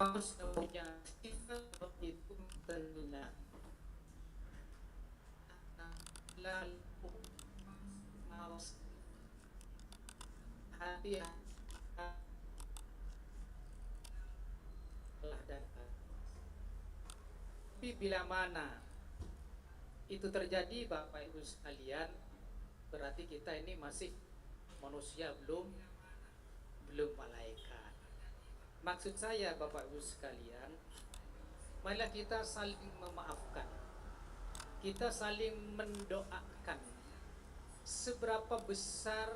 harus punya sifat itu tentunya lalu malas hati telah datang. Tapi bila mana itu terjadi Bapak Ibu sekalian, berarti kita ini masih manusia, belum malaikat. Maksud saya Bapak Ibu sekalian, marilah kita saling memaafkan, kita saling mendoakan. Seberapa besar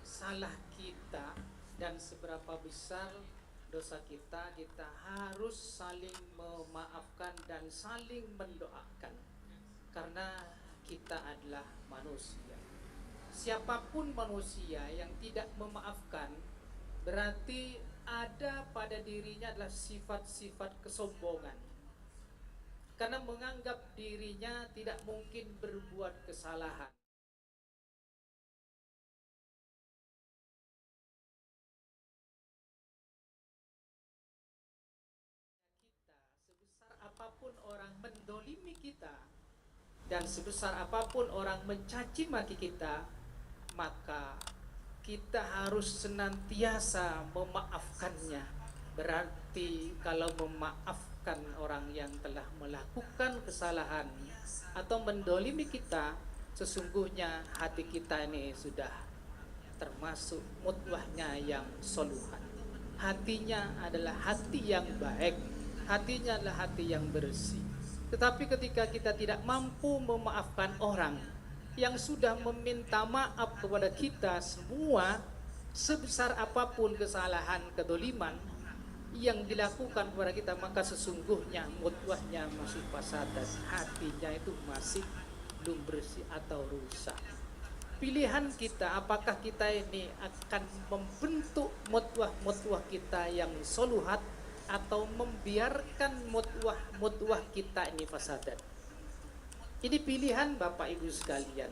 salah kita dan seberapa besar dosa kita, kita harus saling memaafkan dan saling mendoakan, karena kita adalah manusia. Siapapun manusia yang tidak memaafkan, berarti ada pada dirinya adalah sifat-sifat kesombongan, karena menganggap dirinya tidak mungkin berbuat kesalahan. Kita, sebesar apapun orang mendolimi kita dan sebesar apapun orang mencaci maki kita, maka kita harus senantiasa memaafkannya. Berarti kalau memaafkan orang yang telah melakukan kesalahan atau mendolimi kita, sesungguhnya hati kita ini sudah termasuk mutwahnya yang soluhan. Hatinya adalah hati yang baik, hatinya adalah hati yang bersih. Tetapi ketika kita tidak mampu memaafkan orang yang sudah meminta maaf kepada kita semua, sebesar apapun kesalahan, kedoliman yang dilakukan kepada kita, maka sesungguhnya mutwahnya masih fasad dan hatinya itu masih belum bersih atau rusak. Pilihan kita, apakah kita ini akan membentuk mutwah kita yang soluhat atau membiarkan mutwah kita ini fasadat. Ini pilihan Bapak Ibu sekalian.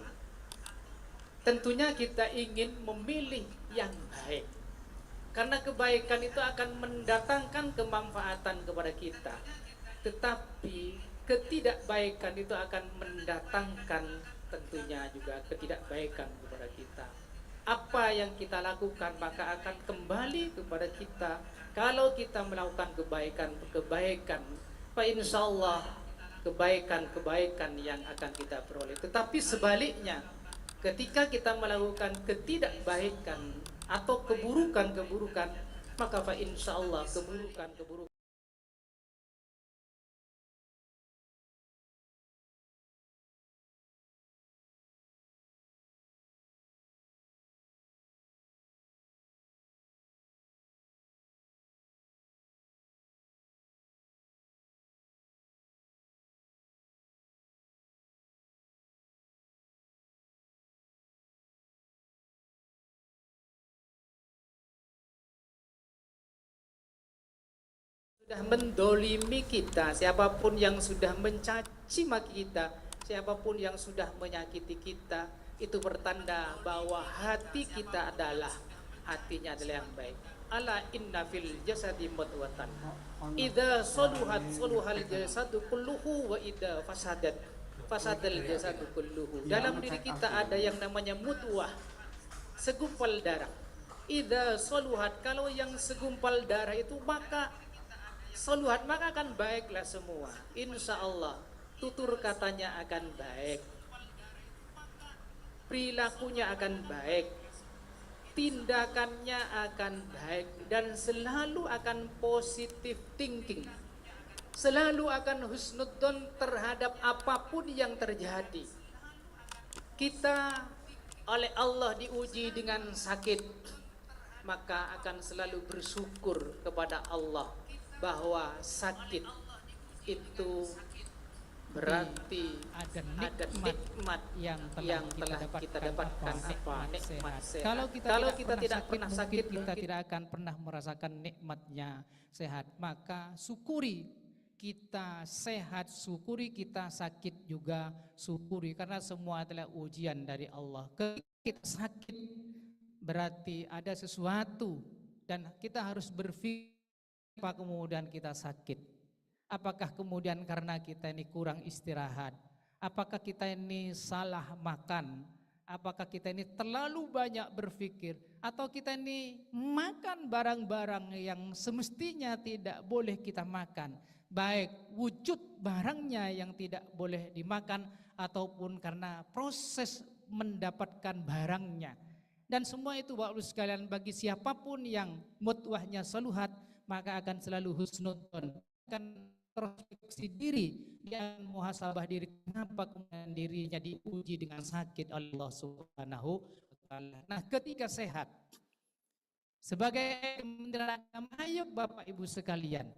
Tentunya kita ingin memilih yang baik, karena kebaikan itu akan mendatangkan kemanfaatan kepada kita. Tetapi ketidakbaikan itu akan mendatangkan tentunya juga ketidakbaikan kepada kita. Apa yang kita lakukan maka akan kembali kepada kita. Kalau kita melakukan kebaikan, Pak, insya Allah kebaikan yang akan kita peroleh. Tetapi sebaliknya, ketika kita melakukan ketidakbaikan atau keburukan, maka Pak, insya Allah keburukan sudah mendolimi kita, siapapun yang sudah mencaci maki kita, siapapun yang sudah menyakiti kita, itu bertanda bahwa hati kita hatinya adalah yang baik. Ala inna fil jasadi mudghatan idza saluhat saluhal jasadu kulluhu wa idza fasadal jasadu kulluhu. Dalam diri kita ada yang namanya mudghah, segumpal darah. Idza saluhat, kalau yang segumpal darah itu maka soluhat, maka akan baiklah semua. Insya Allah tutur katanya akan baik, perilakunya akan baik, tindakannya akan baik, dan selalu akan positive thinking, selalu akan husnudzon terhadap apapun yang terjadi. Kita oleh Allah diuji dengan sakit, maka akan selalu bersyukur kepada Allah bahwa sakit itu berarti ada nikmat yang telah kita dapatkan, apa nikmat sehat. Kalau kita tidak pernah sakit, kita tidak akan pernah merasakan nikmatnya sehat. Maka syukuri kita sehat, syukuri kita sakit juga syukuri, karena semua adalah ujian dari Allah. Ketika kita sakit berarti ada sesuatu dan kita harus berpikir Apa kemudian kita sakit? Apakah kemudian karena kita ini kurang istirahat? Apakah kita ini salah makan? Apakah kita ini terlalu banyak berpikir? Atau kita ini makan barang-barang yang semestinya tidak boleh kita makan? Baik wujud barangnya yang tidak boleh dimakan ataupun karena proses mendapatkan barangnya. Dan semua itu Bapak Ibu sekalian, bagi siapapun yang mutwahnya saluhat, maka akan selalu husnudon, akan introspeksi diri, dia muhasabah diri, kenapa kemudian dirinya diuji dengan sakit oleh Allah Subhanahu wa taala. Nah, ketika sehat sebagai Kementerian Agama, ayo Bapak Ibu sekalian,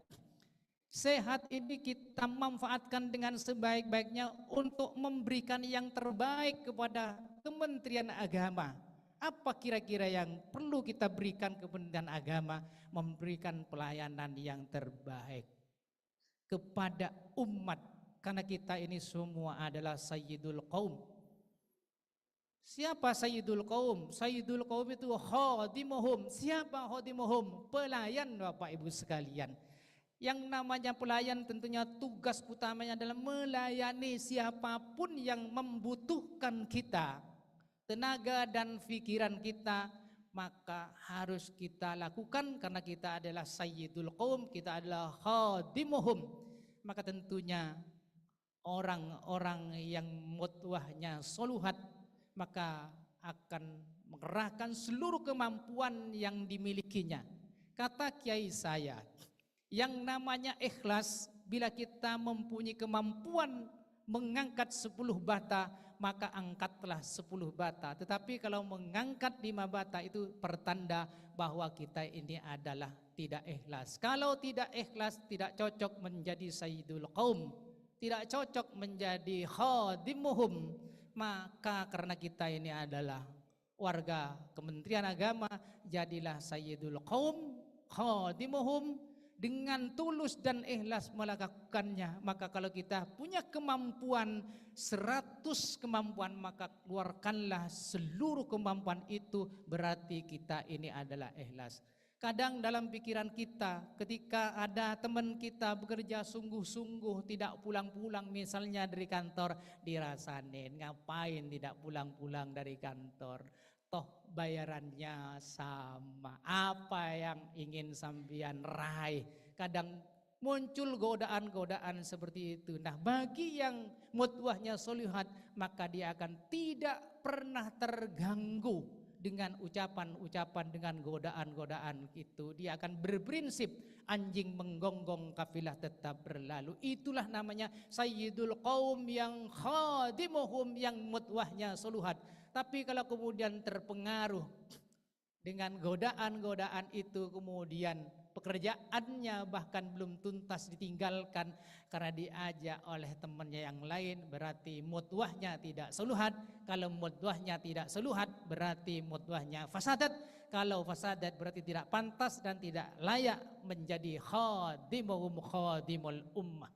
sehat ini kita manfaatkan dengan sebaik-baiknya untuk memberikan yang terbaik kepada Kementerian Agama. Apa kira-kira yang perlu kita berikan ke Kementerian Agama? Memberikan pelayanan yang terbaik kepada umat, karena kita ini semua adalah Sayyidul Qaum. Siapa Sayyidul Qaum? Sayyidul Qaum itu khadimuhum. Siapa khadimuhum? Pelayan Bapak Ibu sekalian. Yang namanya pelayan tentunya tugas utamanya adalah melayani siapapun yang membutuhkan kita, tenaga dan pikiran kita, maka harus kita lakukan karena kita adalah Sayyidul Qaum, kita adalah khadimuhum. Maka tentunya orang-orang yang mutwahnya soluhat maka akan mengerahkan seluruh kemampuan yang dimilikinya. Kata kiai saya, yang namanya ikhlas, bila kita mempunyai kemampuan mengangkat 10 bata, maka angkatlah 10 bata. Tetapi kalau mengangkat 5 bata itu pertanda bahwa kita ini adalah tidak ikhlas. Kalau tidak ikhlas, tidak cocok menjadi Sayyidul Qaum, tidak cocok menjadi khadimuhum. Maka karena kita ini adalah warga Kementerian Agama, jadilah Sayyidul Qaum, khadimuhum, dengan tulus dan ikhlas melakukannya. Maka kalau kita punya kemampuan 100 kemampuan, maka keluarkanlah seluruh kemampuan itu, berarti kita ini adalah ikhlas. Kadang dalam pikiran kita ketika ada teman kita bekerja sungguh-sungguh tidak pulang-pulang misalnya dari kantor, dirasain ngapain tidak pulang-pulang dari kantor, toh bayarannya sama, apa yang ingin sambian raih. Kadang muncul godaan-godaan seperti itu. Nah, bagi yang mutwahnya solihat, maka dia akan tidak pernah terganggu dengan ucapan-ucapan, dengan godaan-godaan itu. Dia akan berprinsip anjing menggonggong kafilah tetap berlalu. Itulah namanya Sayyidul Qaum yang khadimuhum, yang mutwahnya soluhat. Tapi kalau kemudian terpengaruh dengan godaan-godaan itu, kemudian pekerjaannya bahkan belum tuntas ditinggalkan karena diajak oleh temannya yang lain, berarti mutwahnya tidak soluhat. Kalau mutwahnya tidak soluhat, berarti mutwahnya fasadat. Kalau fasadat berarti tidak pantas dan tidak layak menjadi khadimuhum, khadimul ummah.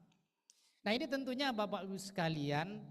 Nah, ini tentunya Bapak Ibu sekalian,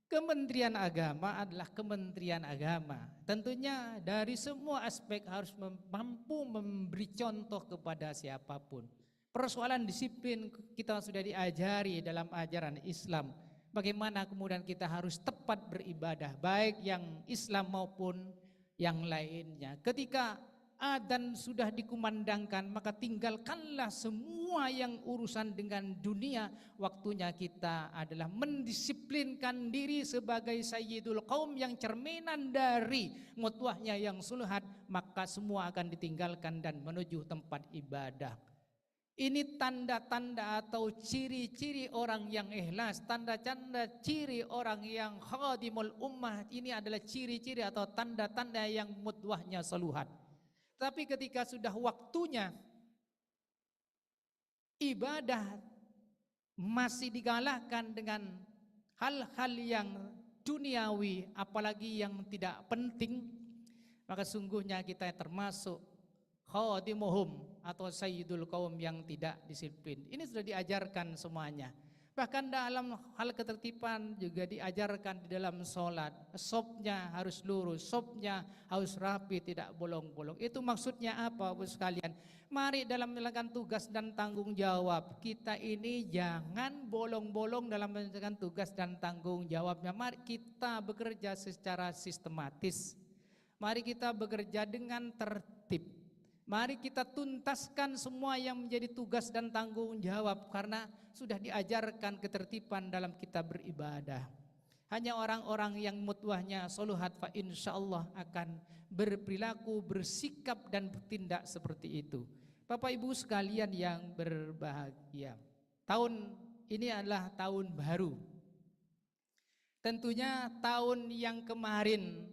Kementerian Agama adalah Kementerian Agama. Tentunya dari semua aspek harus mampu memberi contoh kepada siapapun. Persoalan disiplin kita sudah diajari dalam ajaran Islam. Bagaimana kemudian kita harus tepat beribadah, baik yang Islam maupun yang lainnya. Ketika adzan sudah dikumandangkan, maka tinggalkanlah semua yang urusan dengan dunia. Waktunya kita adalah mendisiplinkan diri sebagai Sayyidul Qaum yang cerminan dari mutwahnya yang suluhat, maka semua akan ditinggalkan dan menuju tempat ibadah. Ini tanda-tanda atau ciri-ciri orang yang ikhlas, tanda-tanda ciri orang yang khadimul ummah. Ini adalah ciri-ciri atau tanda-tanda yang mutwahnya suluhat. Tapi ketika sudah waktunya ibadah masih digalakkan dengan hal-hal yang duniawi, apalagi yang tidak penting, maka sungguhnya kita termasuk khadimuhum atau Sayyidul Qaum yang tidak disiplin. Ini sudah diajarkan semuanya. Bahkan dalam hal ketertiban juga diajarkan di dalam sholat. Sopnya harus lurus, sopnya harus rapi, tidak bolong-bolong. Itu maksudnya apa, Bapak sekalian? Mari dalam menjalankan tugas dan tanggung jawab, kita ini jangan bolong-bolong dalam menjalankan tugas dan tanggung jawabnya. Mari kita bekerja secara sistematis. Mari kita bekerja dengan tertib. Mari kita tuntaskan semua yang menjadi tugas dan tanggung jawab karena sudah diajarkan ketertiban dalam kita beribadah. Hanya orang-orang yang mutwahnya soluhat fa insyaallah akan berperilaku, bersikap dan bertindak seperti itu. Bapak Ibu sekalian yang berbahagia, tahun ini adalah tahun baru. Tentunya tahun yang kemarin,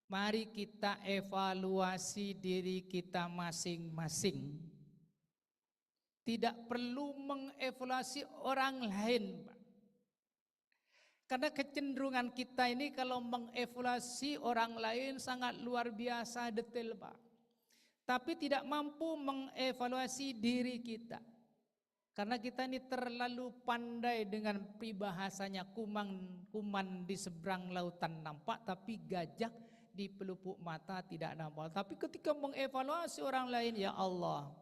mari kita evaluasi diri kita masing-masing. Tidak perlu mengevaluasi orang lain, Pak. Karena kecenderungan kita ini kalau mengevaluasi orang lain sangat luar biasa detail, Pak. Tapi tidak mampu mengevaluasi diri kita. Karena kita ini terlalu pandai dengan peribahasanya, kuman di seberang lautan nampak tapi gajah di pelupuk mata tidak nampak. Tapi ketika mengevaluasi orang lain, ya Allah,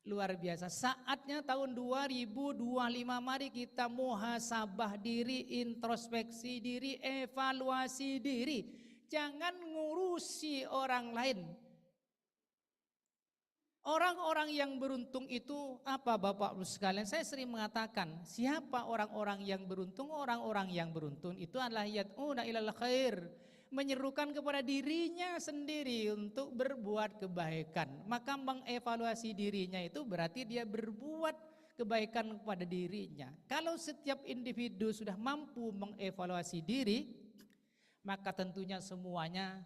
luar biasa. Saatnya tahun 2025 mari kita muhasabah diri, introspeksi diri, evaluasi diri. Jangan ngurusi orang lain. Orang-orang yang beruntung itu apa, Bapak Ibu sekalian? Saya sering mengatakan, siapa orang-orang yang beruntung? Orang-orang yang beruntung itu adalah yad'una ilal khair, menyerukan kepada dirinya sendiri untuk berbuat kebaikan. Maka mengevaluasi dirinya itu berarti dia berbuat kebaikan kepada dirinya. Kalau setiap individu sudah mampu mengevaluasi diri, maka tentunya semuanya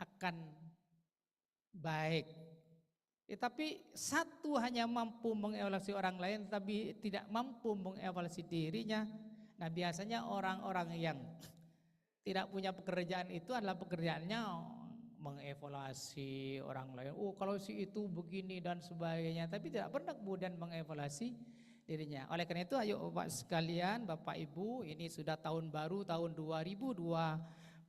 akan baik. Tapi satu hanya mampu mengevaluasi orang lain tapi tidak mampu mengevaluasi dirinya. Nah, biasanya orang-orang yang tidak punya pekerjaan itu adalah pekerjaannya mengevaluasi orang lain. Oh, kalau si itu begini dan sebagainya, tapi tidak pernah kemudian mengevaluasi dirinya. Oleh karena itu, ayo Bapak sekalian, Bapak Ibu, ini sudah tahun baru, tahun 2025,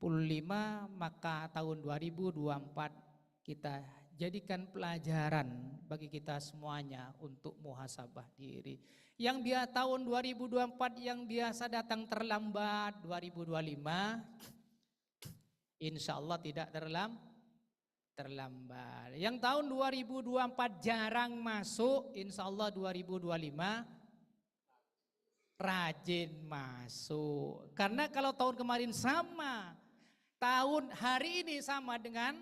maka tahun 2024 kita jadikan pelajaran bagi kita semuanya untuk muhasabah diri. Yang tahun 2024 yang biasa datang terlambat, 2025 insya Allah tidak terlambat. Yang tahun 2024 jarang masuk, insya Allah 2025 rajin masuk. Karena kalau tahun kemarin sama, tahun hari ini sama dengan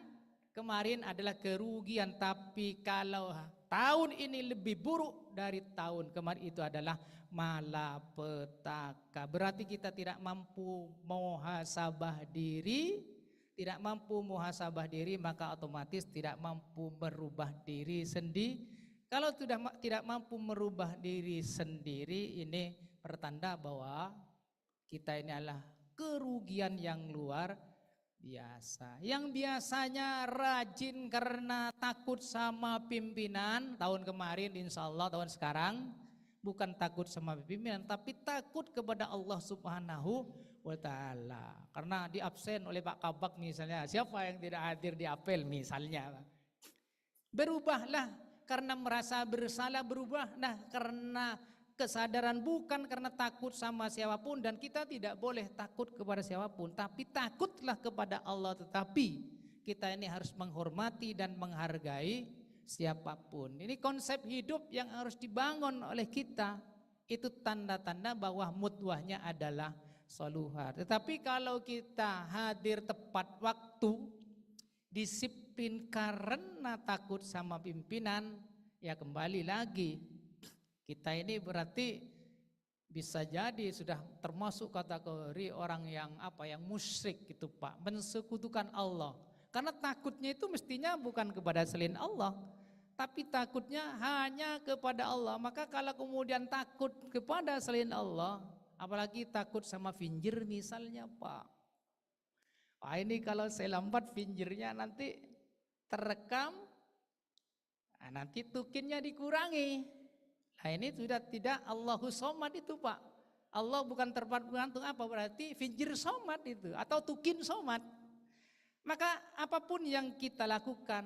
kemarin adalah kerugian. Tapi kalau tahun ini lebih buruk dari tahun kemarin, itu adalah malapetaka. Berarti kita tidak mampu muhasabah diri. Tidak mampu muhasabah diri, maka otomatis tidak mampu merubah diri sendiri. Kalau sudah tidak mampu merubah diri sendiri, ini pertanda bahwa kita ini adalah kerugian yang luar biasa. Yang biasanya rajin karena takut sama pimpinan, tahun kemarin insya Allah tahun sekarang bukan takut sama pimpinan tapi takut kepada Allah Subhanahu wa ta'ala. Karena diabsen oleh Pak Kabak misalnya, siapa yang tidak hadir di apel misalnya. Berubahlah karena merasa bersalah, berubahlah karena kesadaran, bukan karena takut sama siapapun. Dan kita tidak boleh takut kepada siapapun, tapi takutlah kepada Allah. Tetapi kita ini harus menghormati dan menghargai siapapun. Ini konsep hidup yang harus dibangun oleh kita. Itu tanda-tanda bahwa mutwahnya adalah soluhat. Tetapi kalau kita hadir tepat waktu, disiplin karena takut sama pimpinan, ya kembali lagi kita ini berarti bisa jadi sudah termasuk kategori orang yang musyrik gitu Pak, mensekutukan Allah. Karena takutnya itu mestinya bukan kepada selain Allah, tapi takutnya hanya kepada Allah. Maka kalau kemudian takut kepada selain Allah, apalagi takut sama finjir misalnya Pak. Wah, ini kalau saya lambat finjirnya nanti terekam, nanti tukinnya dikurangi. Nah, ini sudah tidak Allahu somad itu Pak. Allah bukan tempat bergantung apa berarti finjir somad itu atau tukin somad. Maka apapun yang kita lakukan,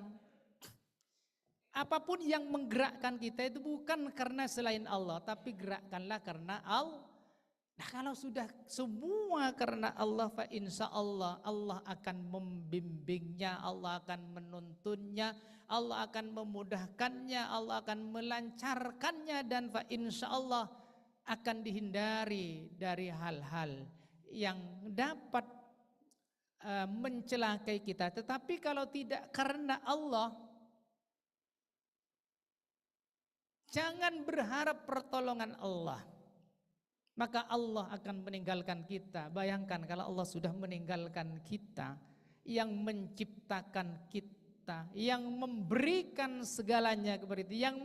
apapun yang menggerakkan kita itu bukan karena selain Allah, tapi gerakkanlah karena Allah. Nah kalau sudah semua karena Allah, fa insya Allah, Allah akan membimbingnya, Allah akan menuntunnya, Allah akan memudahkannya, Allah akan melancarkannya, dan fa insya Allah akan dihindari dari hal-hal yang dapat mencelakai kita. Tetapi kalau tidak karena Allah, jangan berharap pertolongan Allah, maka Allah akan meninggalkan kita. Bayangkan kalau Allah sudah meninggalkan kita, yang menciptakan kita, yang memberikan segalanya kepada kita, yang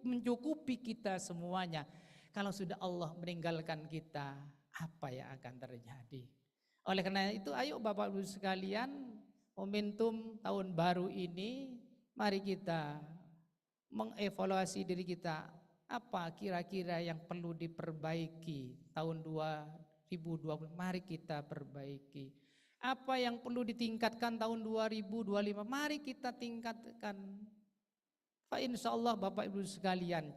mencukupi kita semuanya. Kalau sudah Allah meninggalkan kita, apa yang akan terjadi? Oleh karena itu, ayo Bapak Ibu sekalian, momentum tahun baru ini, mari kita mengevaluasi diri kita. Apa kira-kira yang perlu diperbaiki tahun 2020? Mari kita perbaiki. Apa yang perlu ditingkatkan tahun 2025? Mari kita tingkatkan. Fa insya Allah Bapak Ibu sekalian,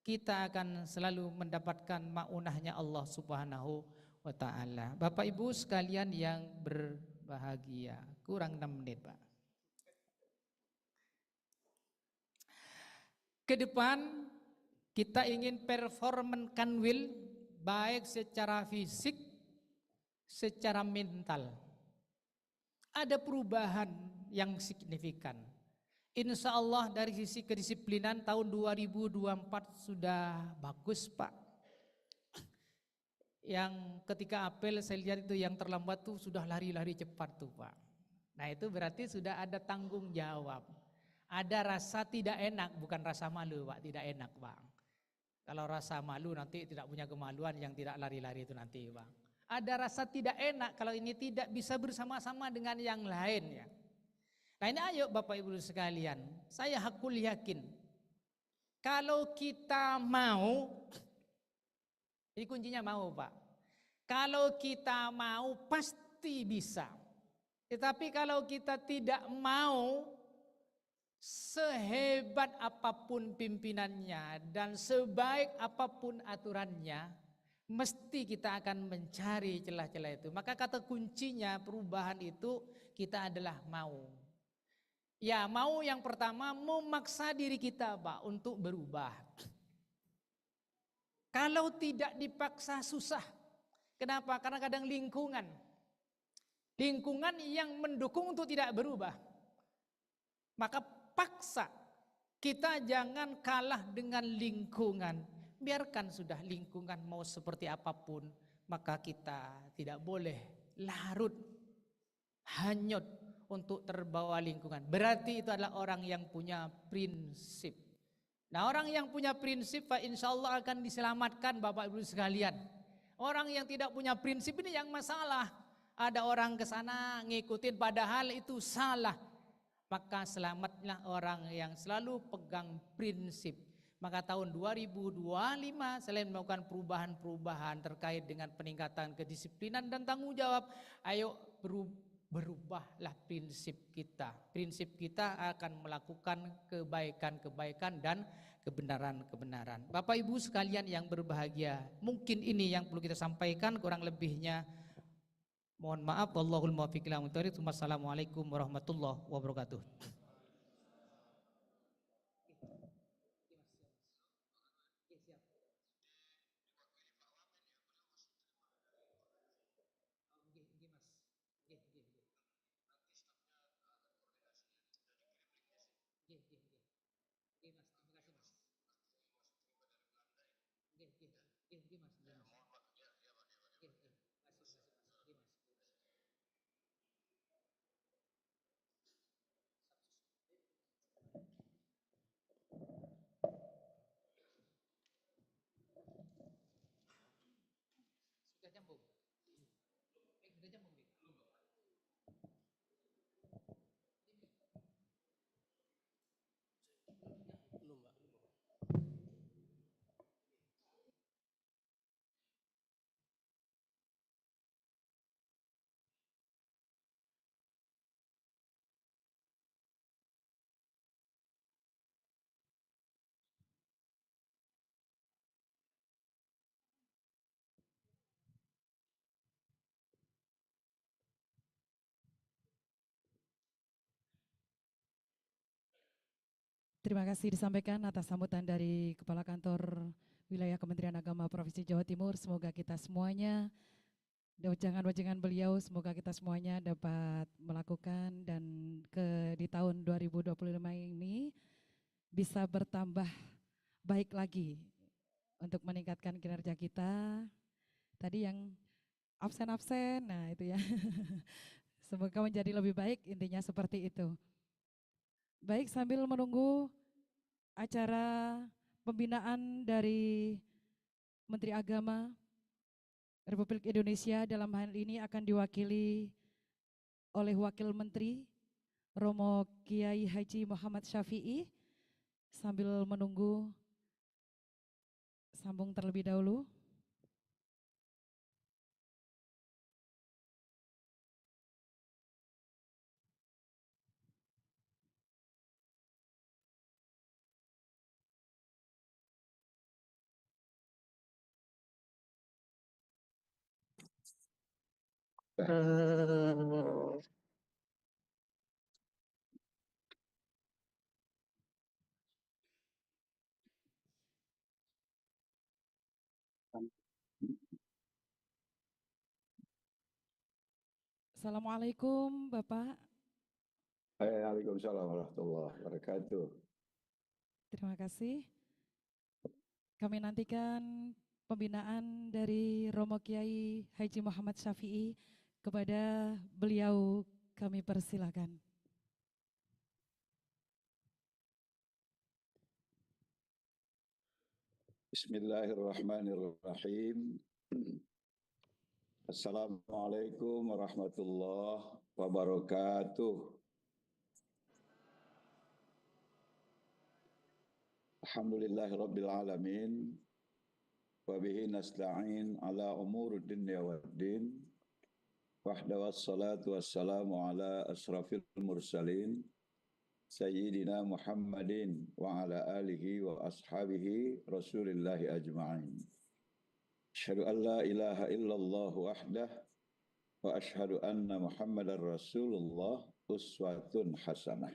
kita akan selalu mendapatkan maunahnya Allah Subhanahu wa ta'ala. Bapak Ibu sekalian yang berbahagia, kurang 6 menit Pak. Ke depan kita ingin performankan will baik secara fisik, secara mental. Ada perubahan yang signifikan. Insya Allah dari sisi kedisiplinan tahun 2024 sudah bagus Pak. Yang ketika apel saya lihat itu yang terlambat tuh sudah lari-lari cepat tuh Pak. Nah itu berarti sudah ada tanggung jawab. Ada rasa tidak enak, bukan rasa malu Pak, tidak enak Pak. Kalau rasa malu nanti tidak punya kemaluan yang tidak lari-lari itu nanti Bang. Ada rasa tidak enak kalau ini tidak bisa bersama-sama dengan yang lain ya. Nah ini ayo Bapak Ibu sekalian, saya hakul yakin. Kalau kita mau, ini kuncinya mau Pak. Kalau kita mau pasti bisa. Tetapi kalau kita tidak mau, sehebat apapun pimpinannya dan sebaik apapun aturannya, mesti kita akan mencari celah-celah itu. Maka kata kuncinya perubahan itu kita adalah mau. Ya mau yang pertama memaksa diri kita Pak untuk berubah. Kalau tidak dipaksa susah. Kenapa? Karena kadang lingkungan yang mendukung untuk tidak berubah. Maka paksa, kita jangan kalah dengan lingkungan. Biarkan sudah lingkungan mau seperti apapun, maka kita tidak boleh larut, hanyut untuk terbawa lingkungan. Berarti itu adalah orang yang punya prinsip. Nah orang yang punya prinsip, insya Allah akan diselamatkan Bapak Ibu sekalian. Orang yang tidak punya prinsip ini yang masalah. Ada orang ke sana ngikutin padahal itu salah. Maka selamatlah orang yang selalu pegang prinsip. Maka tahun 2025 selain melakukan perubahan-perubahan terkait dengan peningkatan kedisiplinan dan tanggung jawab, ayo berubahlah prinsip kita. Prinsip kita akan melakukan kebaikan-kebaikan dan kebenaran-kebenaran. Bapak Ibu sekalian yang berbahagia, mungkin ini yang perlu kita sampaikan, kurang lebihnya mohon maaf. Wallahul muwaffiq ila aqwamit thoriq. Wassalamualaikum warahmatullahi wabarakatuh. Terima kasih disampaikan atas sambutan dari Kepala Kantor Wilayah Kementerian Agama Provinsi Jawa Timur. Semoga kita semuanya, wajangan-wajangan beliau, semoga kita semuanya dapat melakukan dan di tahun 2025 ini bisa bertambah baik lagi untuk meningkatkan kinerja kita. Tadi yang absen-absen, nah itu ya. Semoga menjadi lebih baik, intinya seperti itu. Baik, sambil menunggu acara pembinaan dari Menteri Agama Republik Indonesia, dalam hal ini akan diwakili oleh Wakil Menteri Romo Kiai Haji Muhammad Syafi'i. Sambil menunggu, sambung terlebih dahulu. Assalamualaikum Bapak. Waalaikumsalam warahmatullahi wabarakatuh. Terima kasih. Kami nantikan pembinaan dari Romo Kiai Haji Muhammad Syafi'i. Kepada beliau kami persilakan. Bismillahirrahmanirrahim. Assalamualaikum warahmatullahi wabarakatuh. Alhamdulillahirabbil alamin. Wa bihi nasta'in ala umuri dunya waddin. Wahdahu wassalatu wassalamu ala asrafil mursalin Sayyidina Muhammadin wa ala alihi wa ashabihi Rasulillahi ajma'in. Asyhadu an la ilaha illallah wahdah wa asyhadu anna Muhammadar Rasulullah uswatun hasanah.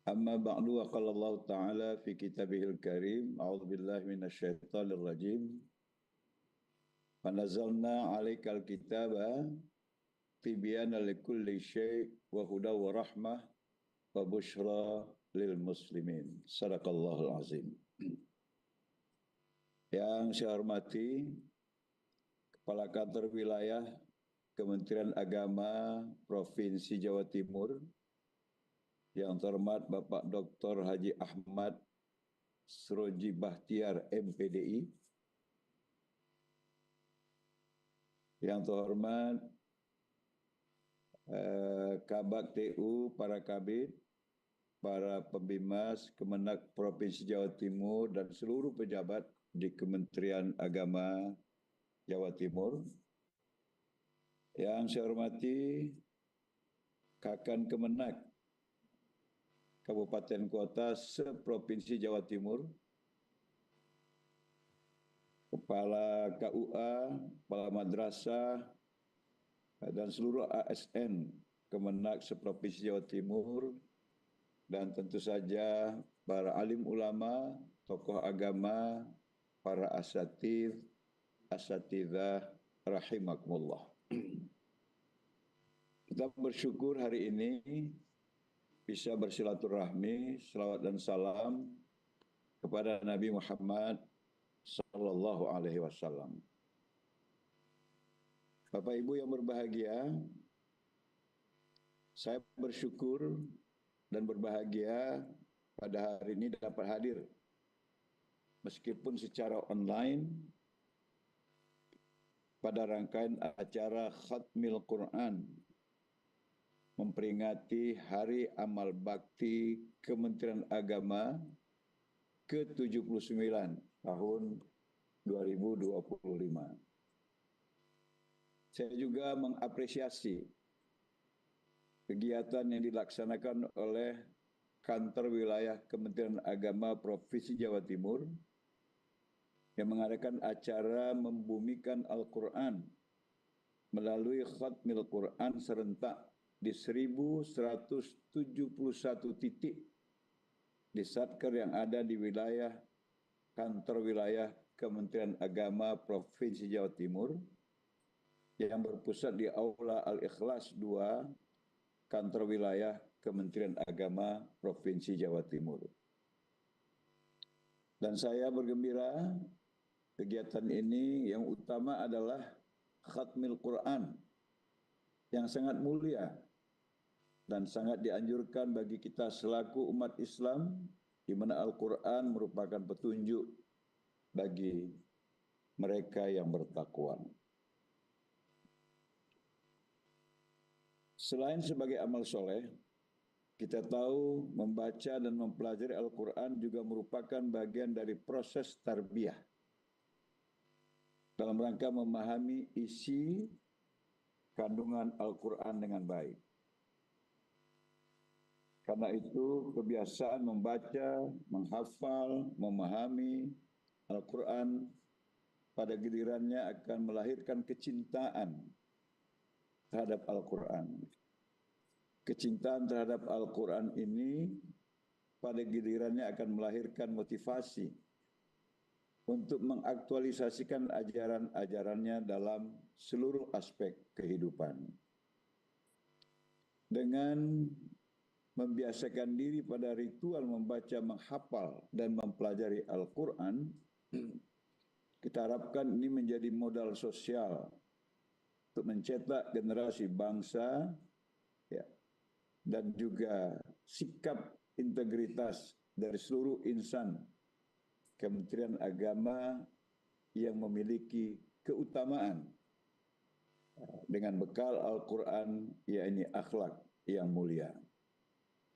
Amma ba'du wa qala Allah Ta'ala fi kitabihil karim, a'udzu billahi minasyaitonir rajim. Fanazalna 'alaikal kitaba tibyana likulli syai' wa hudaw wa rahmah wa busyra lil muslimin. Shadaqallahul azim. Yang saya hormati Kepala Kantor Wilayah Kementerian Agama Provinsi Jawa Timur, yang terhormat Bapak Dr. Haji Ahmad Suroji Bahtiar MPDI, yang terhormat Kabak TU, para Kabid, para Pembimas Kemenak Provinsi Jawa Timur, dan seluruh pejabat di Kementerian Agama Jawa Timur. Yang saya hormati Kakan Kemenak Kabupaten Kota se-Provinsi Jawa Timur, Kepala KUA, Kepala Madrasah, dan seluruh ASN Kemenak se-Provinsi Jawa Timur, dan tentu saja para alim ulama, tokoh agama, para asatidzah rahimakumullah. Kita bersyukur hari ini bisa bersilaturahmi, selawat dan salam kepada Nabi Muhammad sallallahu alaihi wasallam. Bapak Ibu yang berbahagia, saya bersyukur dan berbahagia pada hari ini dapat hadir meskipun secara online pada rangkaian acara Khatmil Quran memperingati Hari Amal Bakti Kementerian Agama ke-79 tahun 2025. Saya juga mengapresiasi kegiatan yang dilaksanakan oleh Kantor Wilayah Kementerian Agama Provinsi Jawa Timur yang mengadakan acara membumikan Al-Quran melalui Khatmil Quran serentak di 1171 titik di Satker yang ada di wilayah kantor wilayah Kementerian Agama Provinsi Jawa Timur yang berpusat di Aula Al-Ikhlas 2, kantor wilayah Kementerian Agama Provinsi Jawa Timur. Dan saya bergembira kegiatan ini yang utama adalah khatmil Quran yang sangat mulia dan sangat dianjurkan bagi kita selaku umat Islam, di mana Al-Quran merupakan petunjuk bagi mereka yang bertakwa. Selain sebagai amal soleh, kita tahu membaca dan mempelajari Al-Quran juga merupakan bagian dari proses tarbiyah dalam rangka memahami isi kandungan Al-Quran dengan baik. Karena itu kebiasaan membaca, menghafal, memahami Al-Quran pada gilirannya akan melahirkan kecintaan terhadap Al-Quran. Kecintaan terhadap Al-Quran ini pada gilirannya akan melahirkan motivasi untuk mengaktualisasikan ajaran-ajarannya dalam seluruh aspek kehidupan. Dengan membiasakan diri pada ritual membaca, menghafal, dan mempelajari Al-Quran, kita harapkan ini menjadi modal sosial untuk mencetak generasi bangsa ya, dan juga sikap integritas dari seluruh insan Kementerian Agama yang memiliki keutamaan dengan bekal Al-Quran, yakni akhlak yang mulia.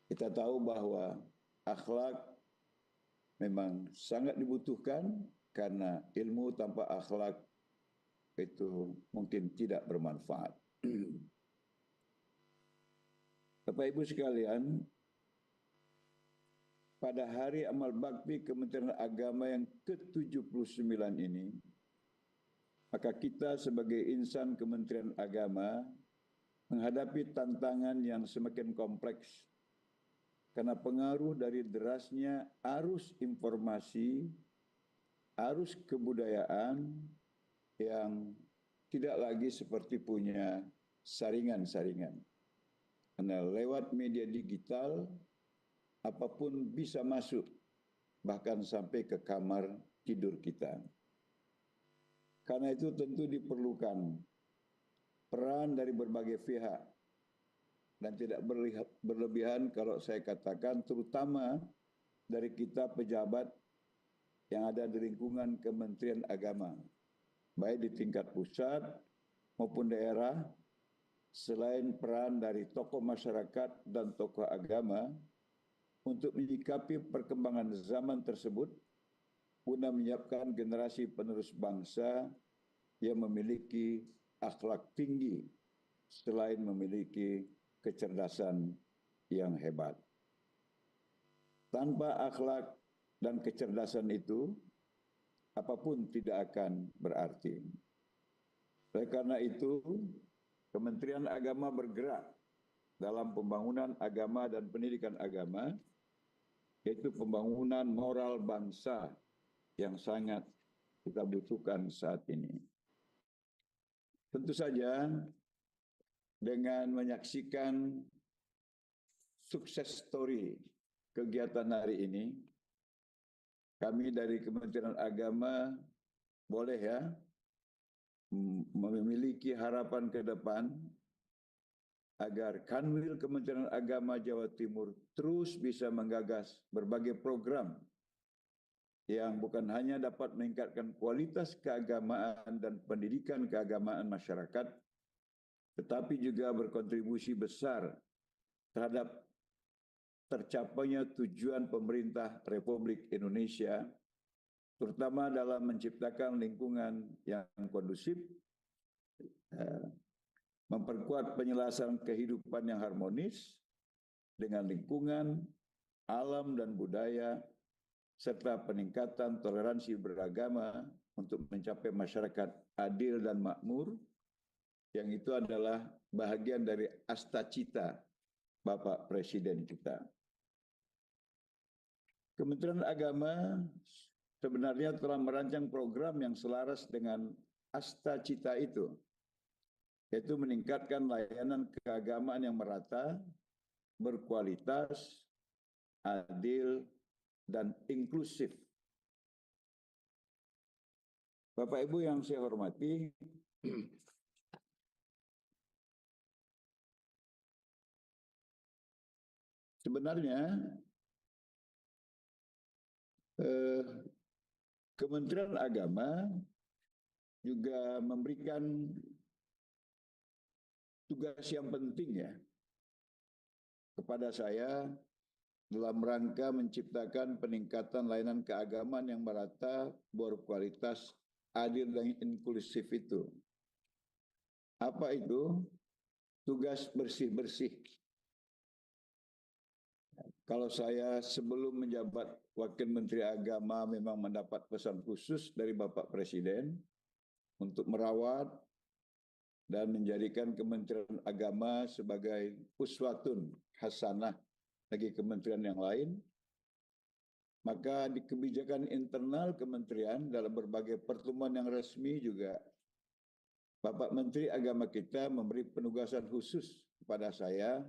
Kita tahu bahwa akhlak memang sangat dibutuhkan karena ilmu tanpa akhlak itu mungkin tidak bermanfaat. Bapak Ibu sekalian, pada hari amal bakti Kementerian Agama yang ke-79 ini, maka kita sebagai insan Kementerian Agama menghadapi tantangan yang semakin kompleks karena pengaruh dari derasnya arus informasi, arus kebudayaan yang tidak lagi seperti punya saringan-saringan. Karena lewat media digital, apapun bisa masuk, bahkan sampai ke kamar tidur kita. Karena itu tentu diperlukan peran dari berbagai pihak, dan tidak berlebihan kalau saya katakan terutama dari kita pejabat yang ada di lingkungan Kementerian Agama, baik di tingkat pusat maupun daerah, selain peran dari tokoh masyarakat dan tokoh agama untuk menyikapi perkembangan zaman tersebut guna menyiapkan generasi penerus bangsa yang memiliki akhlak tinggi selain memiliki kecerdasan yang hebat. Tanpa akhlak dan kecerdasan itu, apapun tidak akan berarti. Oleh karena itu, Kementerian Agama bergerak dalam pembangunan agama dan pendidikan agama, yaitu pembangunan moral bangsa yang sangat kita butuhkan saat ini. Tentu saja, dengan menyaksikan sukses story kegiatan hari ini, kami dari Kementerian Agama boleh ya memiliki harapan ke depan agar Kanwil Kementerian Agama Jawa Timur terus bisa menggagas berbagai program yang bukan hanya dapat meningkatkan kualitas keagamaan dan pendidikan keagamaan masyarakat, tetapi juga berkontribusi besar terhadap tercapainya tujuan pemerintah Republik Indonesia, terutama dalam menciptakan lingkungan yang kondusif, memperkuat penyelesaian kehidupan yang harmonis dengan lingkungan, alam dan budaya, serta peningkatan toleransi beragama untuk mencapai masyarakat adil dan makmur, yang itu adalah bahagian dari asta cita Bapak Presiden kita. Kementerian Agama sebenarnya telah merancang program yang selaras dengan asta cita itu, yaitu meningkatkan layanan keagamaan yang merata, berkualitas, adil, dan inklusif. Bapak Ibu yang saya hormati, sebenarnya Kementerian Agama juga memberikan tugas yang penting ya kepada saya dalam rangka menciptakan peningkatan layanan keagamaan yang merata, berkualitas, adil, dan inklusif itu. Apa itu? Tugas bersih-bersih. Kalau saya sebelum menjabat Wakil Menteri Agama memang mendapat pesan khusus dari Bapak Presiden untuk merawat dan menjadikan Kementerian Agama sebagai uswatun hasanah bagi kementerian yang lain, maka di kebijakan internal kementerian dalam berbagai pertemuan yang resmi juga Bapak Menteri Agama kita memberi penugasan khusus kepada saya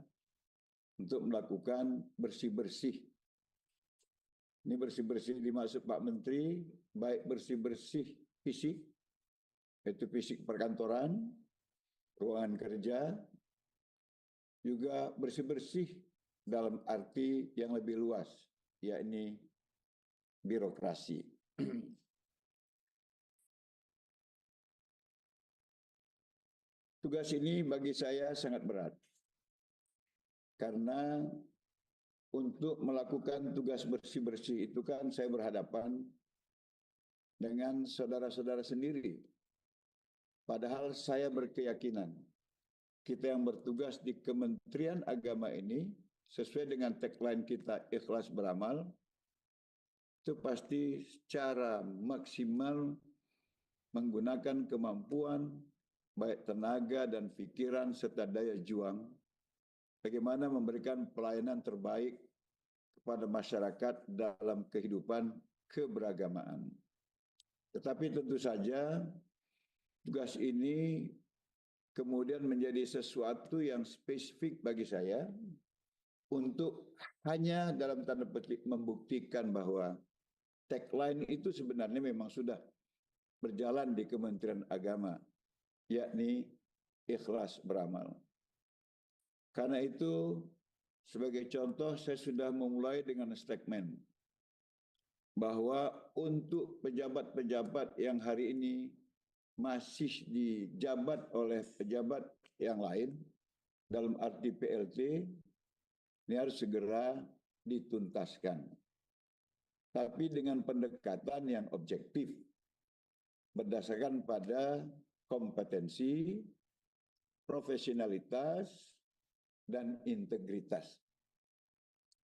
untuk melakukan bersih-bersih. Ini bersih-bersih dimaksud Pak Menteri, baik bersih-bersih fisik, yaitu fisik perkantoran, ruangan kerja, juga bersih-bersih dalam arti yang lebih luas, yakni birokrasi. Tugas ini bagi saya sangat berat. Karena untuk melakukan tugas bersih-bersih itu kan saya berhadapan dengan saudara-saudara sendiri. Padahal saya berkeyakinan kita yang bertugas di Kementerian Agama ini sesuai dengan tagline kita ikhlas beramal, itu pasti secara maksimal menggunakan kemampuan baik tenaga dan pikiran serta daya juang bagaimana memberikan pelayanan terbaik kepada masyarakat dalam kehidupan keberagamaan. Tetapi tentu saja tugas ini kemudian menjadi sesuatu yang spesifik bagi saya untuk hanya dalam tanda petik membuktikan bahwa tagline itu sebenarnya memang sudah berjalan di Kementerian Agama, yakni ikhlas beramal. Karena itu, sebagai contoh, saya sudah memulai dengan statement bahwa untuk pejabat-pejabat yang hari ini masih dijabat oleh pejabat yang lain, dalam arti PLT, ini harus segera dituntaskan. Tapi dengan pendekatan yang objektif, berdasarkan pada kompetensi, profesionalitas, dan integritas.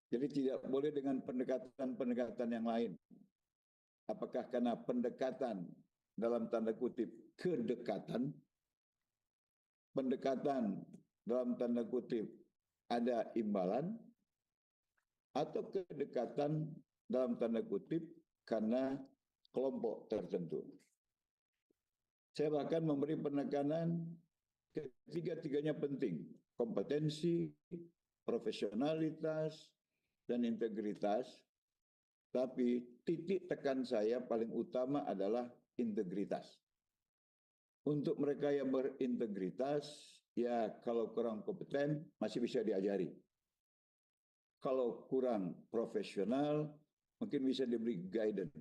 Jadi tidak boleh dengan pendekatan-pendekatan yang lain. Apakah karena pendekatan dalam tanda kutip kedekatan, pendekatan dalam tanda kutip ada imbalan, atau kedekatan dalam tanda kutip karena kelompok tertentu. Saya bahkan memberi penekanan ketiga-tiganya penting, kompetensi, profesionalitas, dan integritas. Tapi titik tekan saya paling utama adalah integritas. Untuk mereka yang berintegritas, ya kalau kurang kompeten masih bisa diajari. Kalau kurang profesional mungkin bisa diberi guidance.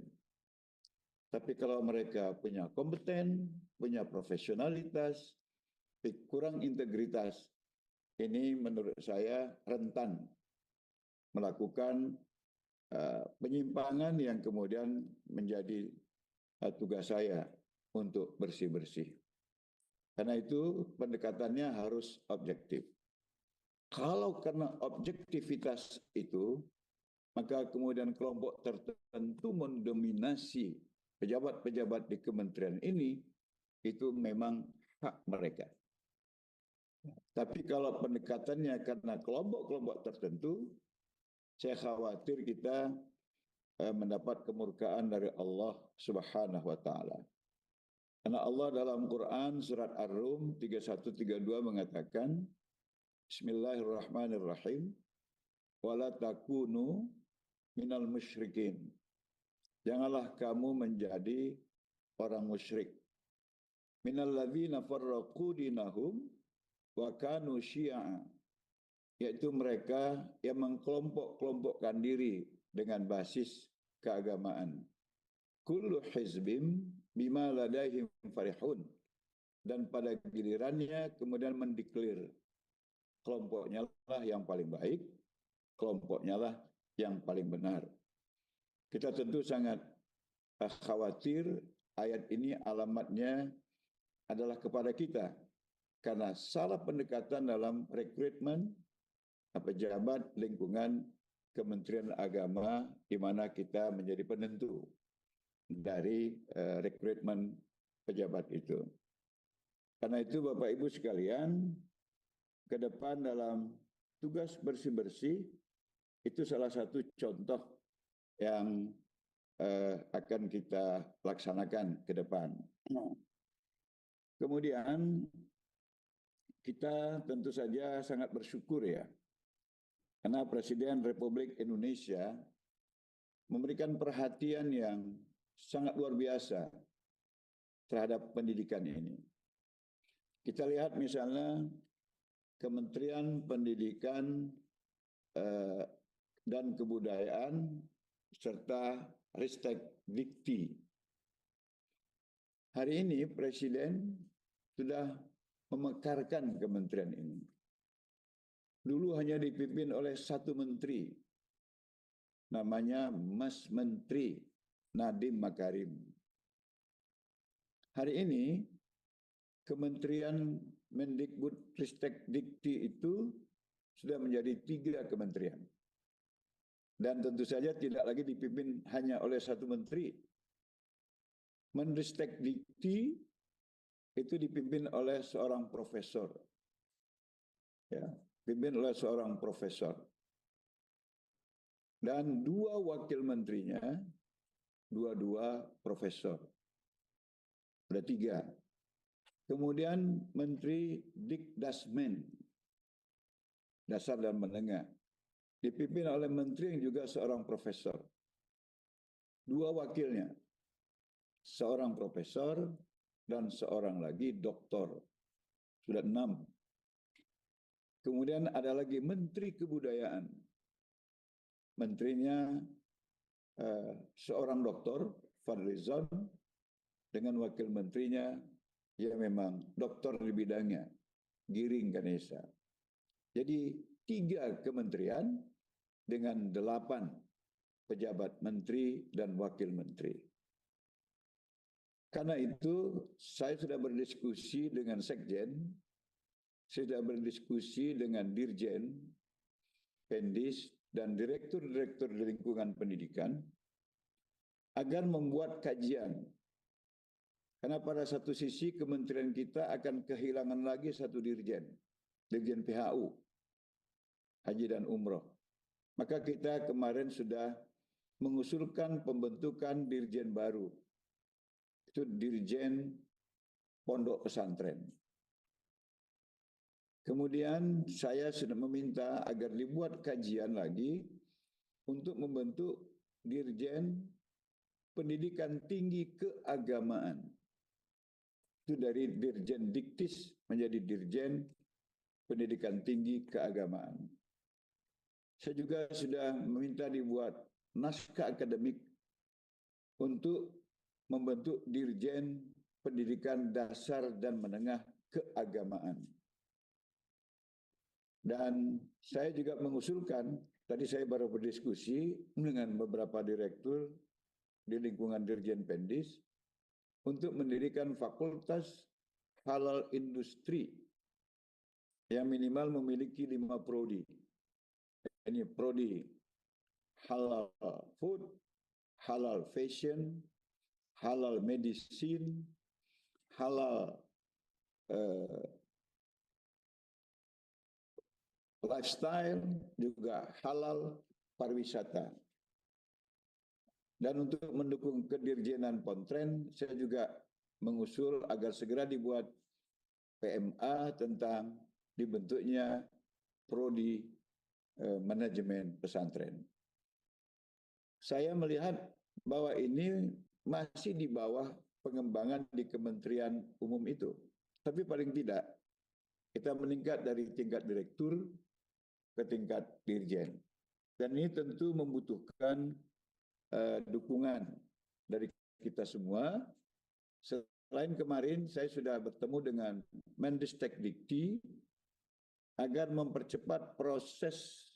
Tapi kalau mereka punya kompeten, punya profesionalitas, kurang integritas, ini menurut saya rentan melakukan penyimpangan yang kemudian menjadi tugas saya untuk bersih-bersih. Karena itu pendekatannya harus objektif. Kalau karena objektivitas itu, maka kemudian kelompok tertentu mendominasi pejabat-pejabat di kementerian ini, itu memang hak mereka. Tapi kalau pendekatannya karena kelompok-kelompok tertentu, saya khawatir kita mendapat kemurkaan dari Allah Subhanahu wa taala. Karena Allah dalam Quran surat Ar-Rum 31-32 mengatakan, Bismillahirrahmanirrahim, wala takunu minal musyrikin. Janganlah kamu menjadi orang musyrik. Minal ladzina farraqu dinahum wa kanu syi'a. Yaitu mereka yang mengkelompok-kelompokkan diri dengan basis keagamaan. Kullu hizbim bima ladaihim farihun. Dan pada gilirannya kemudian mendeklir kelompoknya lah yang paling baik, kelompoknya lah yang paling benar. Kita tentu sangat khawatir ayat ini alamatnya adalah kepada kita karena salah pendekatan dalam rekrutmen pejabat lingkungan Kementerian Agama di mana kita menjadi penentu dari rekrutmen pejabat itu. Karena itu Bapak Ibu sekalian, ke depan dalam tugas bersih-bersih itu salah satu contoh yang akan kita laksanakan ke depan. Kemudian kita tentu saja sangat bersyukur ya, karena Presiden Republik Indonesia memberikan perhatian yang sangat luar biasa terhadap pendidikan ini. Kita lihat misalnya Kementerian Pendidikan dan Kebudayaan serta Ristek Dikti. Hari ini Presiden sudah memekarkan kementerian ini. Dulu hanya dipimpin oleh satu menteri, namanya Mas Menteri Nadiem Makarim. Hari ini Kementerian Mendikbud Ristek Dikti itu sudah menjadi 3 kementerian. Dan tentu saja tidak lagi dipimpin hanya oleh satu menteri. Menristek Dikti itu dipimpin oleh seorang profesor. Ya, dipimpin oleh seorang profesor. Dan 2 wakil menterinya, dua-dua profesor. Ada 3. Kemudian Menteri Dikdasmen, dasar dan menengah, dipimpin oleh menteri yang juga seorang profesor. 2 wakilnya, seorang profesor dan seorang lagi doktor. Sudah 6. Kemudian ada lagi Menteri Kebudayaan. Menterinya seorang doktor, Fadlizon, dengan wakil menterinya yang memang doktor di bidangnya, Giring Ganesha. Jadi 3 kementerian dengan 8 pejabat menteri dan wakil menteri. Karena itu saya sudah berdiskusi dengan Sekjen, sudah berdiskusi dengan Dirjen, Pendis, dan direktur-direktur di lingkungan pendidikan agar membuat kajian. Karena pada satu sisi kementerian kita akan kehilangan lagi satu dirjen, Dirjen PHU, Haji dan Umroh. Maka kita kemarin sudah mengusulkan pembentukan dirjen baru. Itu Dirjen Pondok Pesantren. Kemudian saya sudah meminta agar dibuat kajian lagi untuk membentuk Dirjen Pendidikan Tinggi Keagamaan. Itu dari Dirjen Diktis menjadi Dirjen Pendidikan Tinggi Keagamaan. Saya juga sudah meminta dibuat naskah akademik untuk membentuk Dirjen Pendidikan Dasar dan Menengah Keagamaan. Dan saya juga mengusulkan, tadi saya baru berdiskusi dengan beberapa direktur di lingkungan Dirjen Pendis, untuk mendirikan fakultas halal industri yang minimal memiliki 5 prodi. Ini prodi halal food, halal fashion, halal medicine, halal lifestyle, juga halal pariwisata. Dan untuk mendukung kedirjenan Pontren, saya juga mengusul agar segera dibuat PMA tentang dibentuknya prodi manajemen pesantren. Saya melihat bahwa ini masih di bawah pengembangan di Kementerian Umum itu. Tapi paling tidak, kita meningkat dari tingkat direktur ke tingkat dirjen. Dan ini tentu membutuhkan dukungan dari kita semua. Selain kemarin, saya sudah bertemu dengan Mendestek Dikti agar mempercepat proses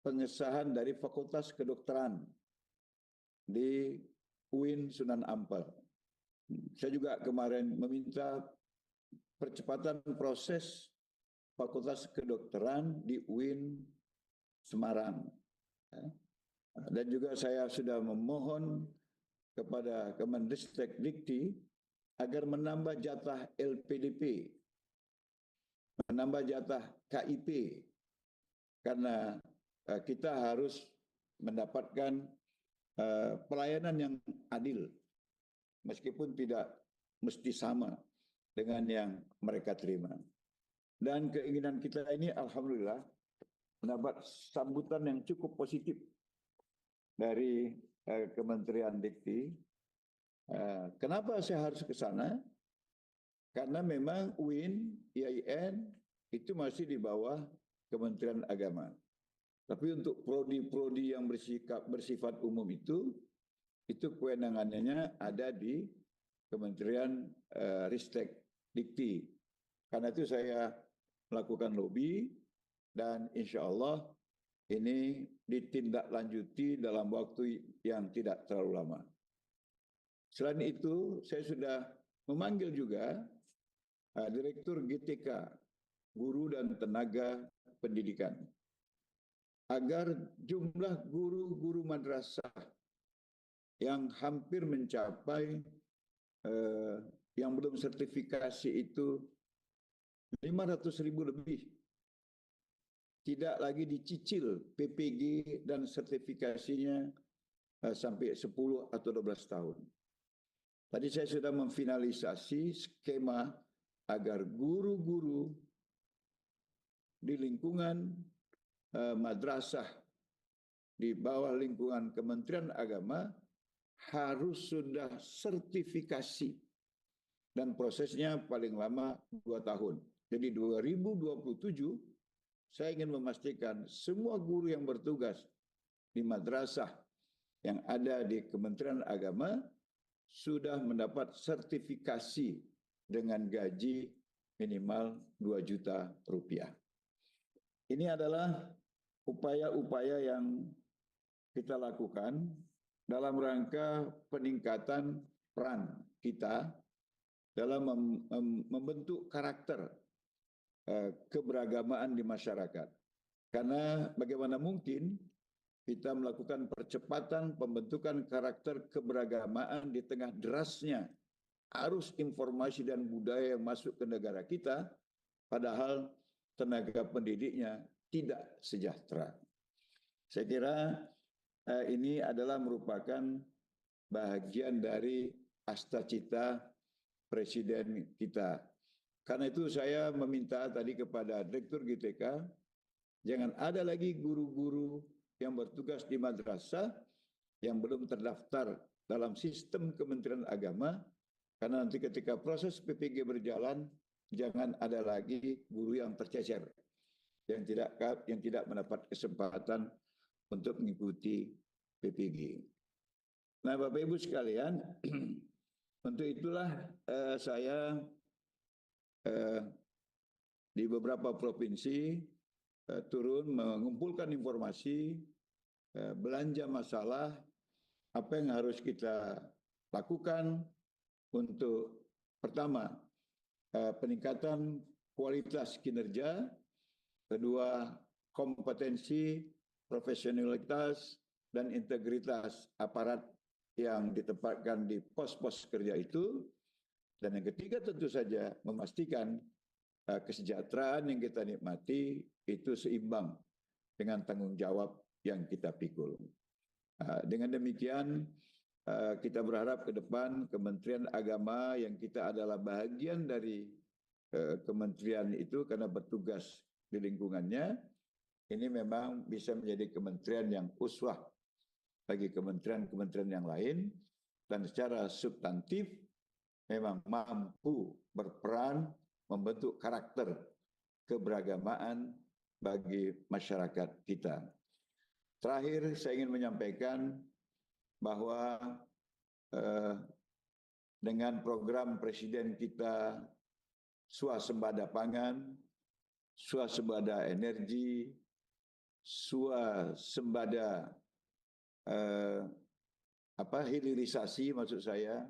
pengesahan dari Fakultas Kedokteran di UIN Sunan Ampel. Saya juga kemarin meminta percepatan proses Fakultas Kedokteran di UIN Semarang. Dan juga saya sudah memohon kepada Kemendestek Dikti agar menambah jatah LPDP, menambah jatah KIP, karena kita harus mendapatkan pelayanan yang adil, meskipun tidak mesti sama dengan yang mereka terima. Dan keinginan kita ini alhamdulillah mendapat sambutan yang cukup positif dari Kementerian Dikti. Kenapa saya harus ke sana? Karena memang UIN, IAIN itu masih di bawah Kementerian Agama. Tapi untuk prodi-prodi yang bersifat umum itu kewenangannya ada di Kementerian Ristek Dikti. Karena itu saya melakukan lobby dan insya Allah ini ditindaklanjuti dalam waktu yang tidak terlalu lama. Selain itu, saya sudah memanggil juga Direktur GTK, Guru dan Tenaga Pendidikan, agar jumlah guru-guru madrasah yang hampir mencapai yang belum sertifikasi itu 500.000 lebih, tidak lagi dicicil PPG dan sertifikasinya sampai 10 atau 12 tahun. Tadi saya sudah memfinalisasi skema agar guru-guru di lingkungan madrasah di bawah lingkungan Kementerian Agama harus sudah sertifikasi dan prosesnya paling lama 2 tahun. Jadi 2027 saya ingin memastikan semua guru yang bertugas di madrasah yang ada di Kementerian Agama sudah mendapat sertifikasi dengan gaji minimal 2 juta rupiah. Ini adalah upaya-upaya yang kita lakukan dalam rangka peningkatan peran kita dalam membentuk karakter keberagamaan di masyarakat. Karena bagaimana mungkin kita melakukan percepatan pembentukan karakter keberagamaan di tengah derasnya arus informasi dan budaya yang masuk ke negara kita, padahal tenaga pendidiknya tidak sejahtera. Saya kira ini adalah merupakan bahagian dari astacita Presiden kita. Karena itu saya meminta tadi kepada Direktur GTK, jangan ada lagi guru-guru yang bertugas di madrasah yang belum terdaftar dalam sistem Kementerian Agama, karena nanti ketika proses PPG berjalan, jangan ada lagi guru yang tercecer, yang tidak mendapat kesempatan untuk mengikuti PPG. Nah, Bapak Ibu sekalian, untuk itulah saya di beberapa provinsi turun mengumpulkan informasi, belanja masalah, apa yang harus kita lakukan untuk pertama, peningkatan kualitas kinerja, kedua, kompetensi, profesionalitas, dan integritas aparat yang ditempatkan di pos-pos kerja itu. Dan yang ketiga tentu saja memastikan kesejahteraan yang kita nikmati itu seimbang dengan tanggung jawab yang kita pikul. Dengan demikian, kita berharap ke depan Kementerian Agama yang kita adalah bahagian dari kementerian itu karena bertugas di lingkungannya, ini memang bisa menjadi kementerian yang uswah bagi kementerian-kementerian yang lain, dan secara substantif memang mampu berperan membentuk karakter keberagamaan bagi masyarakat kita. Terakhir, saya ingin menyampaikan bahwa dengan program Presiden kita swasembada pangan, swasembada energi, swasembada hilirisasi, maksud saya,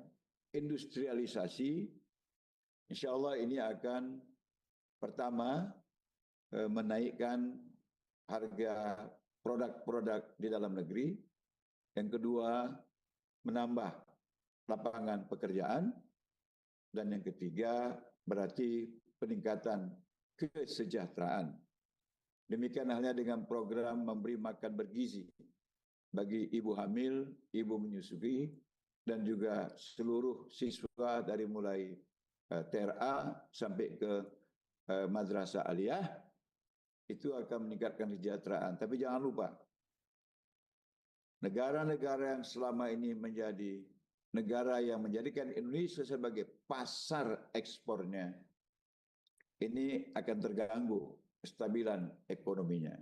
industrialisasi, insya Allah ini akan pertama menaikkan harga produk-produk di dalam negeri, yang kedua menambah lapangan pekerjaan, dan yang ketiga berarti peningkatan kesejahteraan. Demikian halnya dengan program memberi makan bergizi bagi ibu hamil, ibu menyusui, dan juga seluruh siswa dari mulai TRA sampai ke madrasah aliyah, itu akan meningkatkan kesejahteraan. Tapi jangan lupa, negara-negara yang selama ini menjadi negara yang menjadikan Indonesia sebagai pasar ekspornya, ini akan terganggu kestabilan ekonominya.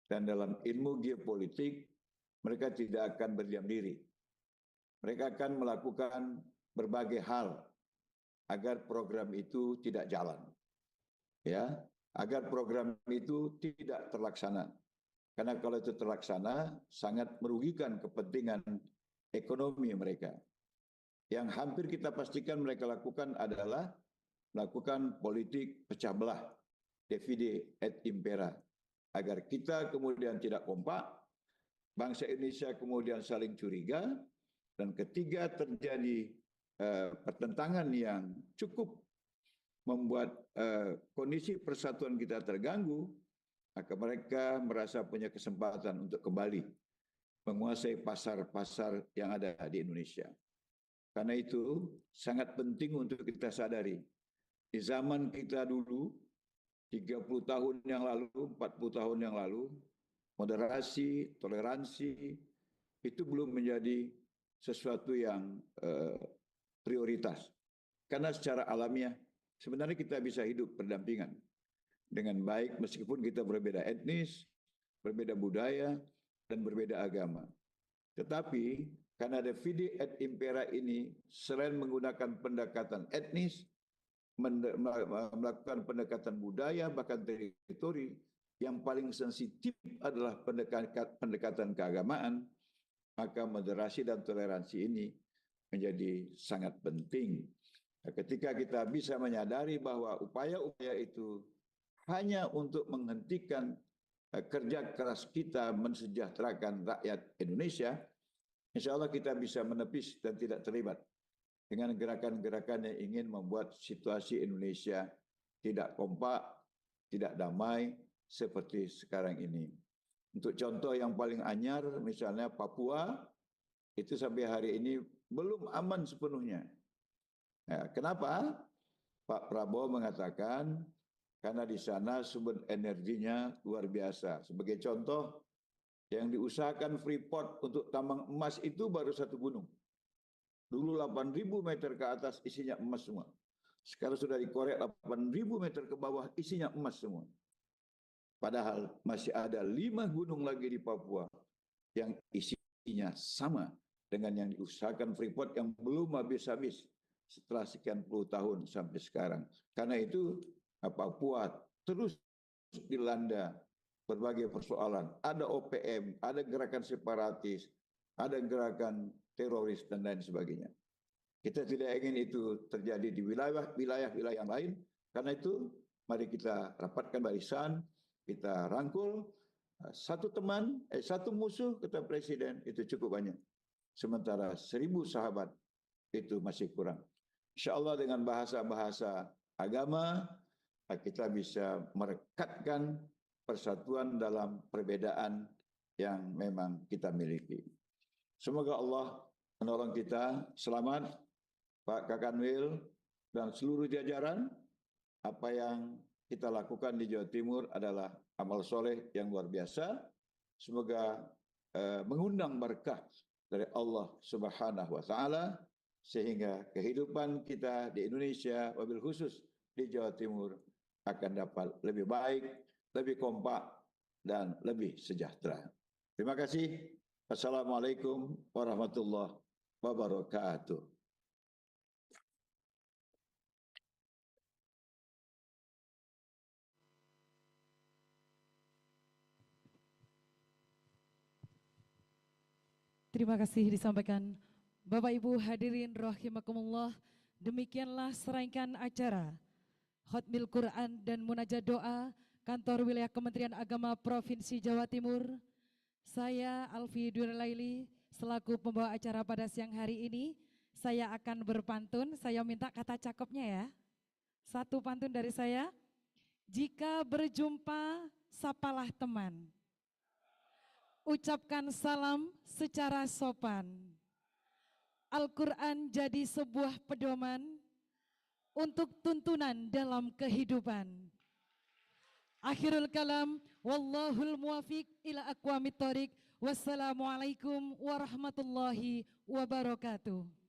Dan dalam ilmu geopolitik, mereka tidak akan berdiam diri. Mereka akan melakukan berbagai hal agar program itu tidak jalan. Ya, agar program itu tidak terlaksana. Karena kalau itu terlaksana, sangat merugikan kepentingan ekonomi mereka. Yang hampir kita pastikan mereka lakukan adalah melakukan politik pecah belah, divide et impera, agar kita kemudian tidak kompak, bangsa Indonesia kemudian saling curiga, dan ketiga terjadi pertentangan yang cukup membuat kondisi persatuan kita terganggu, maka mereka merasa punya kesempatan untuk kembali menguasai pasar-pasar yang ada di Indonesia. Karena itu sangat penting untuk kita sadari, di zaman kita dulu, 30 tahun yang lalu, 40 tahun yang lalu, moderasi, toleransi, itu belum menjadi sesuatu yang prioritas. Karena secara alamiah, sebenarnya kita bisa hidup berdampingan dengan baik meskipun kita berbeda etnis, berbeda budaya, dan berbeda agama. Tetapi karena divide et impera ini selain menggunakan pendekatan etnis, melakukan pendekatan budaya, bahkan teritori, yang paling sensitif adalah pendekatan keagamaan, maka moderasi dan toleransi ini menjadi sangat penting. Ketika kita bisa menyadari bahwa upaya-upaya itu hanya untuk menghentikan kerja keras kita mensejahterakan rakyat Indonesia, insya Allah kita bisa menepis dan tidak terlibat dengan gerakan-gerakan yang ingin membuat situasi Indonesia tidak kompak, tidak damai seperti sekarang ini. Untuk contoh yang paling anyar, misalnya Papua, itu sampai hari ini belum aman sepenuhnya. Nah, kenapa? Pak Prabowo mengatakan karena di sana sumber energinya luar biasa. Sebagai contoh, yang diusahakan Freeport untuk tambang emas itu baru satu gunung. Dulu 8.000 meter ke atas isinya emas semua. Sekarang sudah dikorek 8.000 meter ke bawah isinya emas semua. Padahal masih ada 5 gunung lagi di Papua yang isinya sama dengan yang diusahakan Freeport yang belum habis-habis setelah sekian puluh tahun sampai sekarang. Karena itu Papua terus dilanda berbagai persoalan. Ada OPM, ada gerakan separatis, ada gerakan teroris, dan lain sebagainya. Kita tidak ingin itu terjadi di wilayah-wilayah yang lain. Karena itu, mari kita rapatkan barisan, kita rangkul. Satu musuh, kata Presiden, itu cukup banyak. Sementara 1.000 sahabat, itu masih kurang. Insya Allah dengan bahasa-bahasa agama, kita bisa merekatkan persatuan dalam perbedaan yang memang kita miliki. Semoga Allah menolong kita. Selamat Pak Kakanwil dan seluruh jajaran. Apa yang kita lakukan di Jawa Timur adalah amal soleh yang luar biasa. Semoga mengundang berkah dari Allah Subhanahu wa taala sehingga kehidupan kita di Indonesia, wabil khusus di Jawa Timur akan dapat lebih baik, lebih kompak dan lebih sejahtera. Terima kasih. Assalamualaikum warahmatullahi wabarakatuh. Terima kasih disampaikan Bapak Ibu hadirin rahimakumullah. Demikianlah serangkaian acara Khatmil Quran dan Munajat Doa Kantor Wilayah Kementerian Agama Provinsi Jawa Timur. Saya Alfi Durlaili selaku pembawa acara pada siang hari ini. Saya akan berpantun, saya minta kata cakepnya ya. Satu pantun dari saya. Jika berjumpa, sapalah teman. Ucapkan salam secara sopan. Al-Quran jadi sebuah pedoman untuk tuntunan dalam kehidupan. Akhirul kalam, wallahul muwafiq ila aqwamit thoriq. Wassalamualaikum warahmatullahi wabarakatuh.